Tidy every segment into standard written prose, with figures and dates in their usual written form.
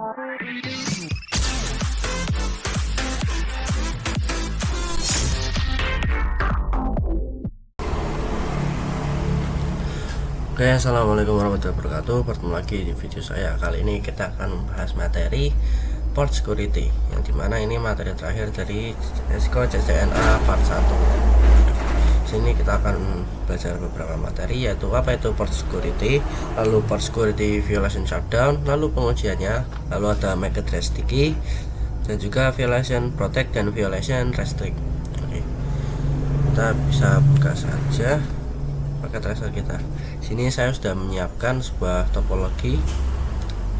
Oke, assalamualaikum warahmatullahi wabarakatuh. Bertemu lagi di video saya. Kali ini kita akan membahas materi port security, yang dimana ini materi terakhir dari SKO CCNA part 1. Sini kita akan belajar beberapa materi, yaitu apa itu port security, lalu port security violation shutdown, lalu pengujiannya, lalu ada MAC address sticky, dan juga violation protect dan violation restrict. Oke, kita bisa buka saja pakai tracer kita. Sini saya sudah menyiapkan sebuah topologi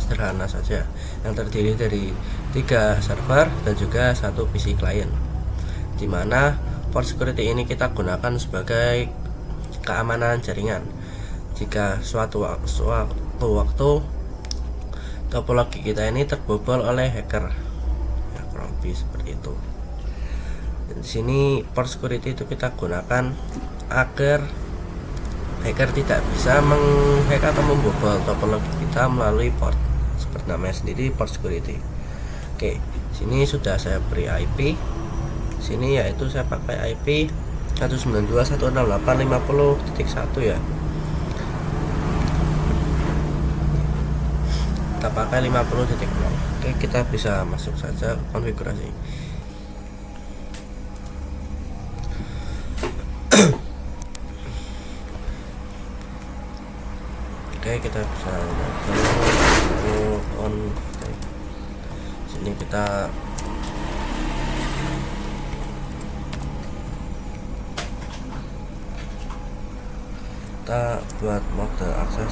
sederhana saja yang terdiri dari 3 server dan juga 1 PC client, dimana port security ini kita gunakan sebagai keamanan jaringan. Jika suatu waktu topologi kita ini terbobol oleh hacker, ya kurang lebih seperti itu. Dan di sini port security itu kita gunakan agar hacker tidak bisa menghack atau membobol topologi kita melalui port, seperti namanya sendiri, port security. Oke, sini sudah saya beri IP. Sini yaitu saya pakai IP 192.168.50.1 ya. Kita pakai 50.0. Oke, kita bisa masuk saja konfigurasi. Oke, kita bisa on. Sini kita buat mode akses.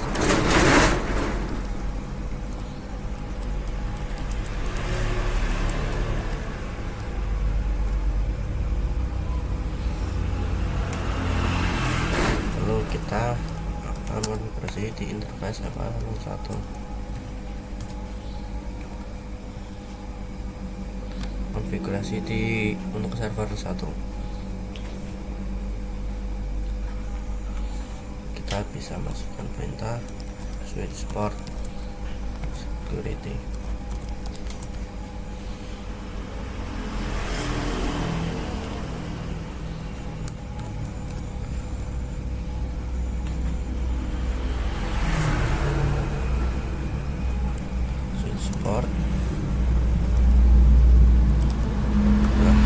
Lalu kita konfigurasi di interface FA01. Konfigurasi untuk server 1. Kita bisa masukkan perintah switch port security. Port. Nah,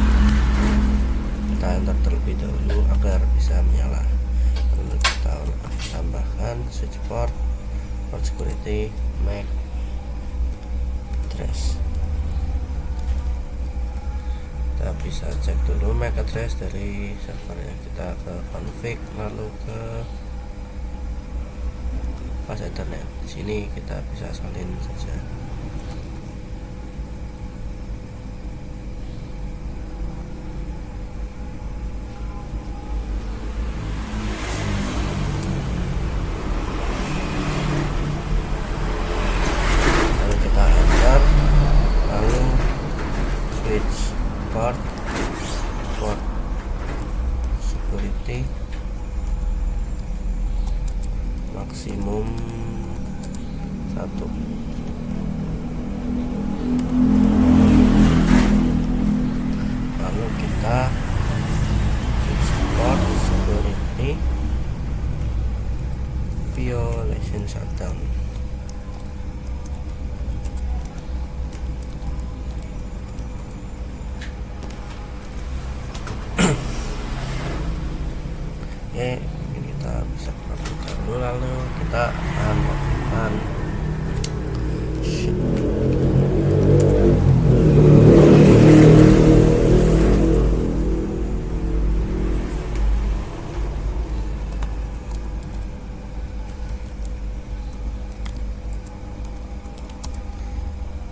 kita enter terlebih dahulu agar bisa menyala. Lalu kita tambahkan switch port security MAC address. Kita bisa cek dulu MAC address dari servernya. Kita ke config, lalu ke pas internet. Di sini kita bisa salin saja. Port security maksimum 1. Lalu kita port security violation shutdown. Oke, ini kita bisa buka dulu, lalu kita akan melakukan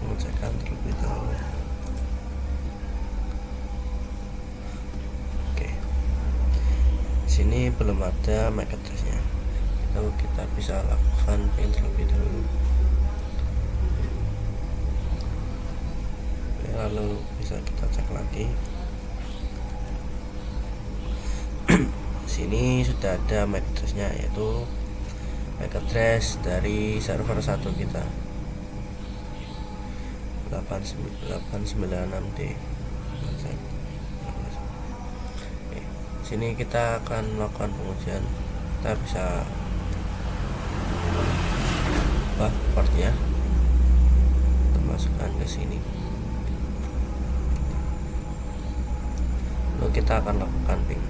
pengecekan terlebih dahulu. Sini belum ada MAC address-nya, lalu kita bisa lakukan print terlebih dahulu. Lalu bisa kita cek lagi. Sini sudah ada MAC address-nya, yaitu MAC address dari server 1 kita. 896D. Oke, sini kita akan melakukan pengujian. Kita bisa ubah portnya, kita masukkan ke sini. Lalu kita akan lakukan ping.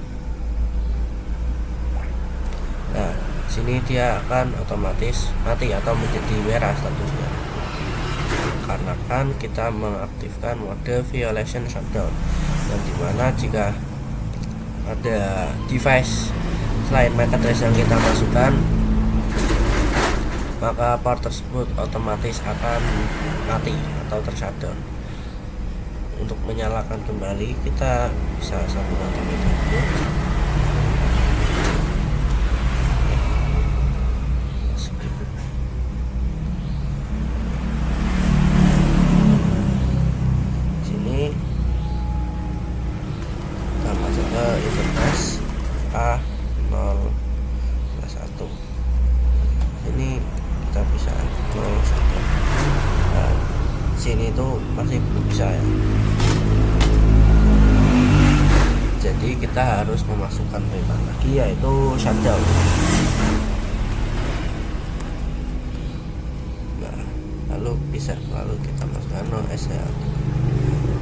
Nah, sini dia akan otomatis mati atau menjadi merah statusnya, karena kan kita mengaktifkan mode violation shutdown, yang dimana jika ada device selain MAC address yang kita masukkan, maka port tersebut otomatis akan mati atau tershutdown. Untuk menyalakan kembali, kita bisa sambungkan terlebih dahulu. Sini kita masuk ke interface A0+1. Ini kita bisa 01. Nah, sini tuh masih belum bisa ya. Jadi kita harus memasukkan perintah lagi, yaitu shutdown. Nah, lalu kita masukkan no SL.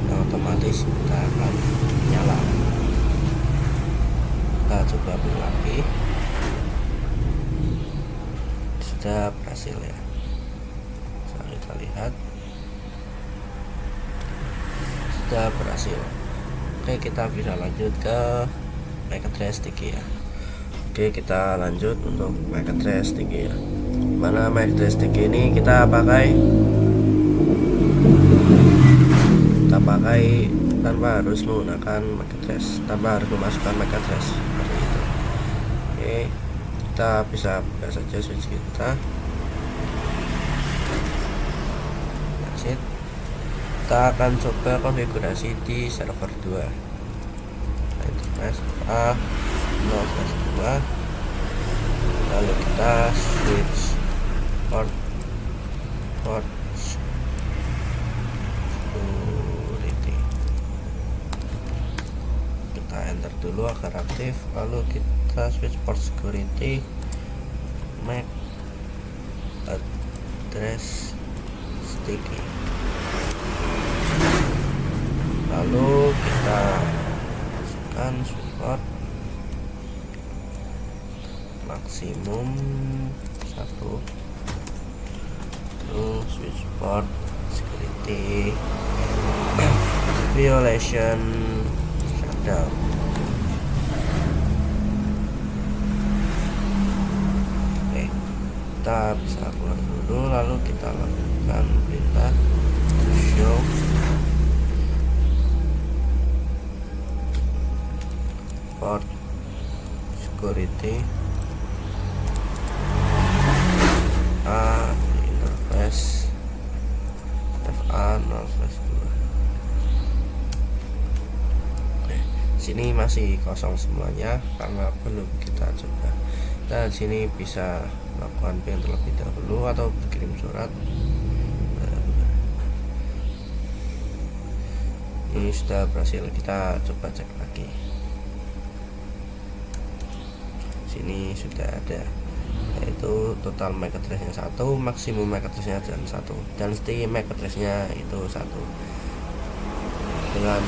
Nah, otomatis kita akan nyala. Kita coba lagi. Sudah berhasil ya. Kita lihat sudah berhasil. Oke, kita bisa lanjut ke MAC address sticky ya. Oke, kita lanjut untuk MAC address sticky ya. Mana MAC address sticky ini kita pakai tanpa harus menggunakan MAC address, tanpa harus memasukkan MAC address seperti itu. Oke, kita bisa buka saja switch kita. That's it. Kita akan coba konfigurasi di server 2. Interface A0+2. Lalu kita switch port security. Kita enter dulu agar aktif. Lalu kita switch port security, MAC address sticky. Lalu kita masukkan support maksimum 1, lalu switch port security violation shutdown. Oke, kita bisa keluar dulu, lalu kita lakukan perintah show port security interface FA0+2. Sini masih kosong semuanya karena belum kita coba. Dan sini bisa melakukan ping terlebih dahulu atau berkirim surat. Ini sudah berhasil, kita coba cek lagi. Sini sudah ada, yaitu total MAC addressnya 1, maksimum MAC addressnya 1, dan stay MAC addressnya itu 1. Dengan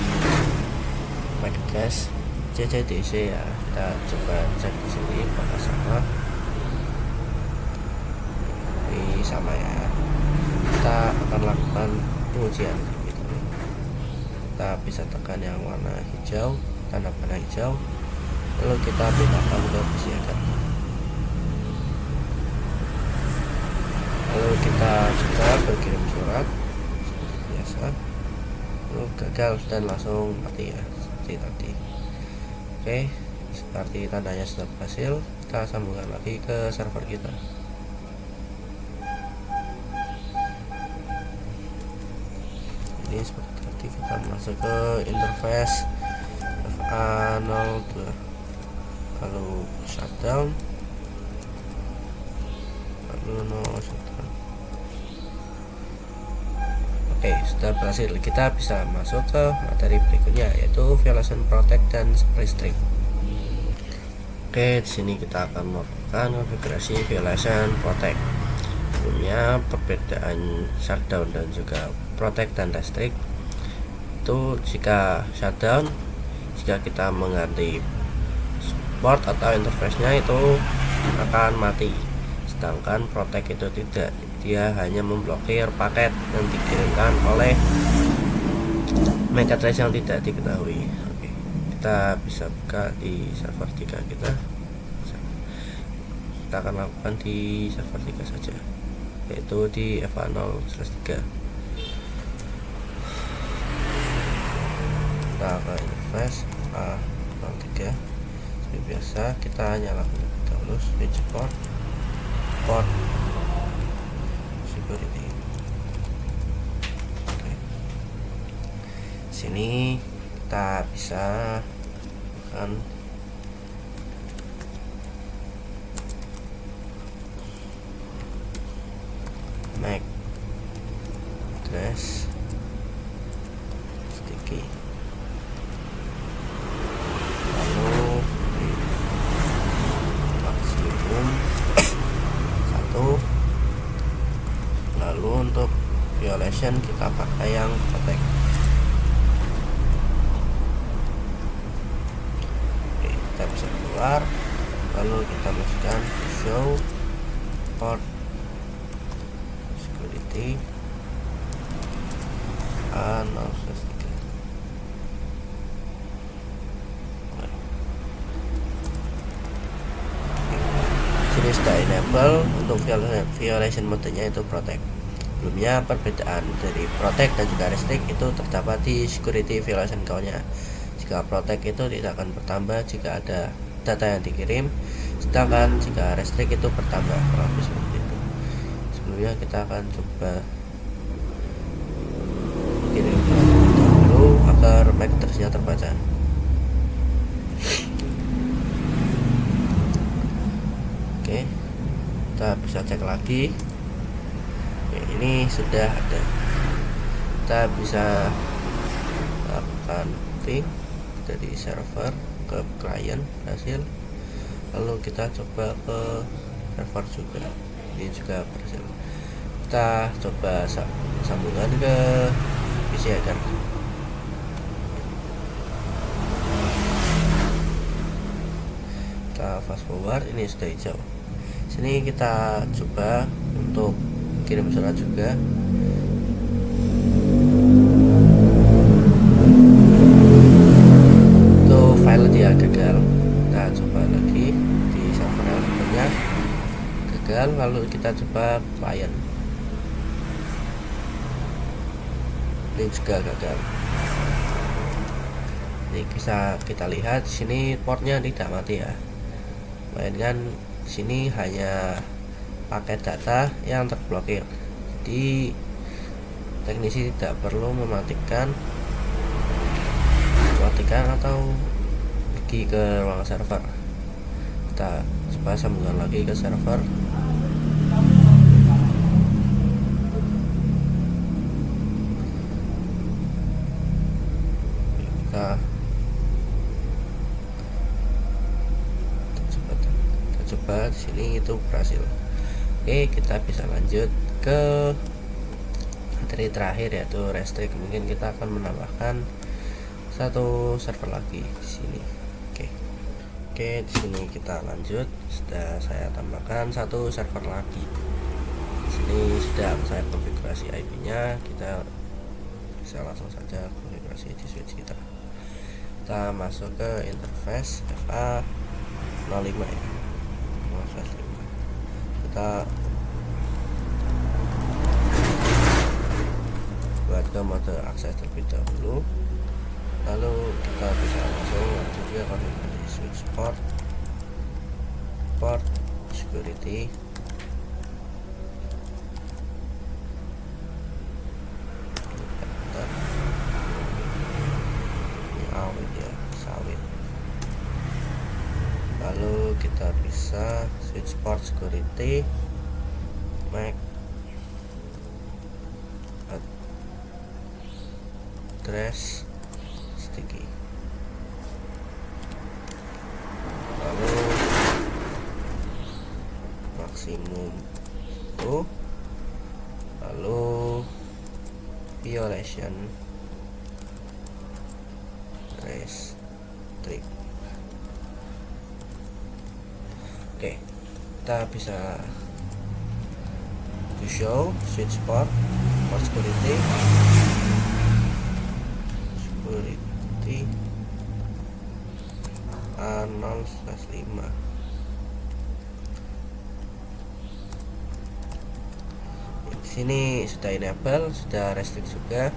MAC address CCDC ya, kita coba cek di sini apakah sama. Ini sama ya. Kita akan lakukan pengujian. Kita bisa tekan yang warna hijau, tanda panah hijau, lalu kita pindahkan ke kesiapan. Lalu kita coba berkirim surat seperti biasa, lalu gagal dan langsung mati ya, seperti tadi. Oke, seperti tandanya sudah berhasil. Kita sambungkan lagi ke server kita. Ini seperti tadi, kita masuk ke interface FA02, lalu shutdown, lalu no shutdown. Oke, sudah berhasil. Kita bisa masuk ke materi berikutnya, yaitu violation protect dan restrict. Oke, di sini kita akan melakukan konfigurasi violation protect. Sebelumnya, perbedaan shutdown dan juga protect dan restrict itu, jika shutdown, jika kita mengganti port atau interface-nya itu akan mati, sedangkan protect itu tidak, dia hanya memblokir paket yang dikirimkan oleh MAC address yang tidak diketahui. Oke, kita bisa buka di server 3 kita akan lakukan di server 3 saja, yaitu di FA0/3. Kita ke interface FA03. Seperti biasa, kita nyalakan dahulu switch port security. Oke. Sini kita bisa kan MAC address sticky, lalu maksimum 1, lalu untuk violation kita pakai yang protect. Oke, kita bisa keluar, lalu kita masukkan show port security A0/3. Sini sudah enable. Untuk violation modenya itu protect. Sebelumnya, perbedaan dari protect dan juga restrict itu terdapat di security violation count-nya. Jika protect itu tidak akan bertambah jika ada data yang dikirim, sedangkan jika restrict itu bertambah, lebih seperti itu. Sebelumnya kita akan coba kirim dulu agar MAC address-nya terbaca. Oke, kita bisa cek lagi. Ini sudah ada. Kita bisa lakukan ping dari server ke client, berhasil. Lalu kita coba ke server juga, ini juga berhasil. Kita coba sambungan ke PC hacker. Kita fast forward, ini sudah hijau. Sini kita coba untuk kirim surat juga. Itu file dia gagal. Kita coba lagi di server yang sebelumnya, gagal. Lalu kita coba client, ini juga gagal. Ini bisa kita lihat di sini portnya tidak mati ya, melainkan sini hanya paket data yang terblokir. Jadi teknisi tidak perlu mematikan atau pergi ke ruang server. Kita coba sambungan lagi ke server. Kita coba di sini itu berhasil. Oke, kita bisa lanjut ke materi terakhir, yaitu restrict. Mungkin kita akan menambahkan satu server lagi di sini. Oke, di sini kita lanjut. Sudah saya tambahkan satu server lagi. Di sini sudah saya konfigurasi IP-nya. Kita bisa langsung saja konfigurasi di switch kita. Kita masuk ke interface FA05 ya. Kita buat ke mode akses terlebih dahulu, lalu kita bisa langsung lanjut ke konfigurasi switch port security. Ini awet ya, sawit. Lalu kita bisa switch port security MAC trash sticky, lalu maksimum itu, lalu violation restrict. Oke, kita bisa to show switch port security A0/5. Di sini sudah enable, sudah restrict juga,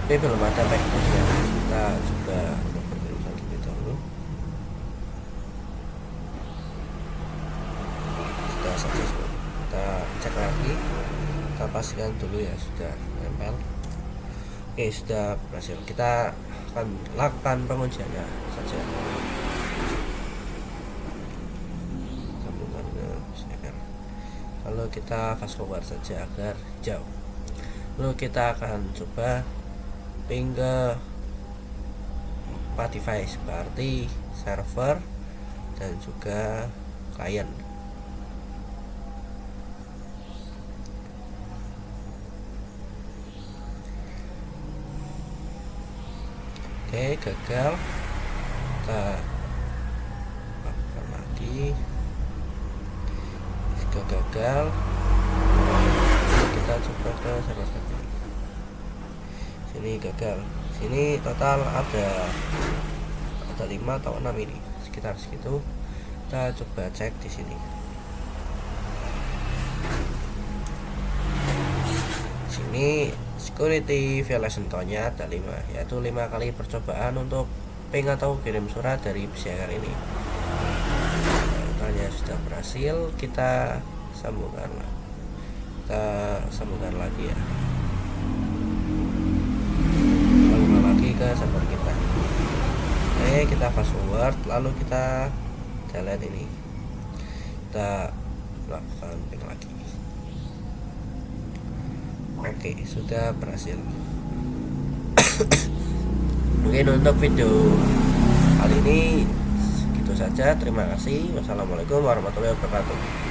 tapi belum ada backdoor ya. Kita coba berperusahaan terlebih dahulu. Sudah successful. Kita cek lagi, kita pastikan dulu ya sudah nempel. Oke, sudah berhasil. Kita akan lakukan pengujiannya saja. Sambungkan ke share. Lalu kita fast forward saja agar hijau. Lalu kita akan coba ping ke 4 device, berarti server dan juga client. Oke, gagal. Kita lakukan lagi. Jika gagal, kita coba ke server satu. Sini gagal. Sini total ada 5 atau 6 ini, sekitar segitu. Kita coba cek di sini. Sini security violation count-nya ada 5, yaitu 5 kali percobaan untuk ping atau kirim surat dari pesiaran ini. Tanya sudah berhasil, kita sambungkan lagi ya. Sambungkan lagi ke server kita. Oke, kita fast forward, lalu kita delete ini. Kita lakukan ping lagi. Oke, sudah berhasil. Mungkin untuk video kali ini segitu saja. Terima kasih. Wassalamualaikum warahmatullahi wabarakatuh.